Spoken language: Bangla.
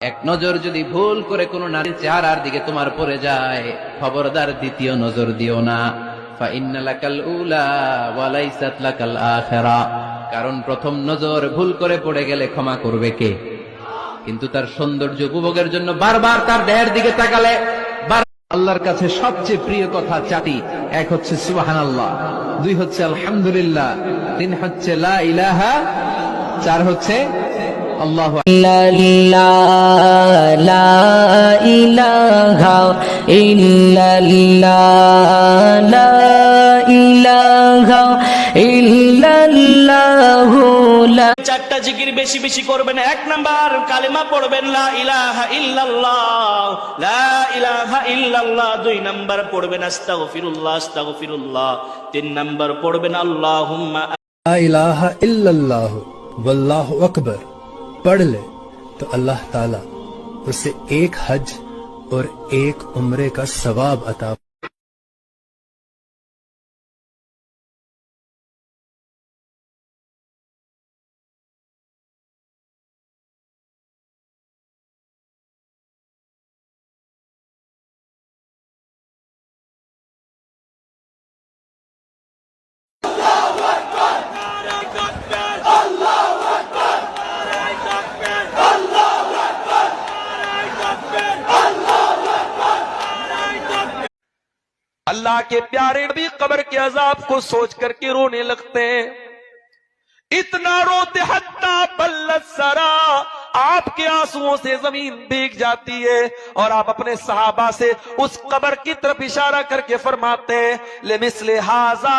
এক নজর যদি ভুল করে কোনো নারীর চেহারার দিকে তোমার পড়ে যায়, খবরদার দ্বিতীয় নজর দিও না। ফাইন্না লাকাল উলা ওয়া লাইসাত লাকাল আখিরা। কারণ প্রথম নজর ভুল করে পড়ে গেলে ক্ষমা করবে কে? কিন্তু তার সৌন্দর্য উপভোগের জন্য বারবার তার দেহের দিকে তাকালে, আল্লাহর কাছে সবচেয়ে প্রিয় কথা চারটি। এক হচ্ছে সুবহানাল্লাহ, দুই হচ্ছে আলহামদুলিল্লাহ, তিন হচ্ছে লা ইলাহা, চার হচ্ছে আল্লাহু ইল্লাল্লাহ, লা ইলাহা ইল্লাল্লাহ, লা ইলাহা ইল্লাল্লাহু। চারটা জিকির বেশি বেশি করবেন। এক নাম্বার কালেমা পড়বেন লা ইলাহা ইল্লাল্লাহ, লা ইলাহা ইল্লাল্লাহ। দুই নাম্বার পড়বেন আস্তাগফিরুল্লাহ, আস্তাগফিরুল্লাহ। তিন নাম্বার পড়বেন আল্লাহুম্মা লা ইলাহা ইল্লাল্লাহ वल्लाहु अकबर पढ़ ले तो अल्लाह ताला उसे एक हज और एक उम्रे का सवाब अता। अल्लाह के प्यारे नबी कब्र के अजाब को सोच करके रोने लगते हैं। इतना रोते हत्ता बल्लत सरा, आपके आंसुओं से जमीन भीग जाती है। और आप अपने सहाबा से उस कब्र की तरफ इशारा करके फरमाते हैं, ले मिसले हाजा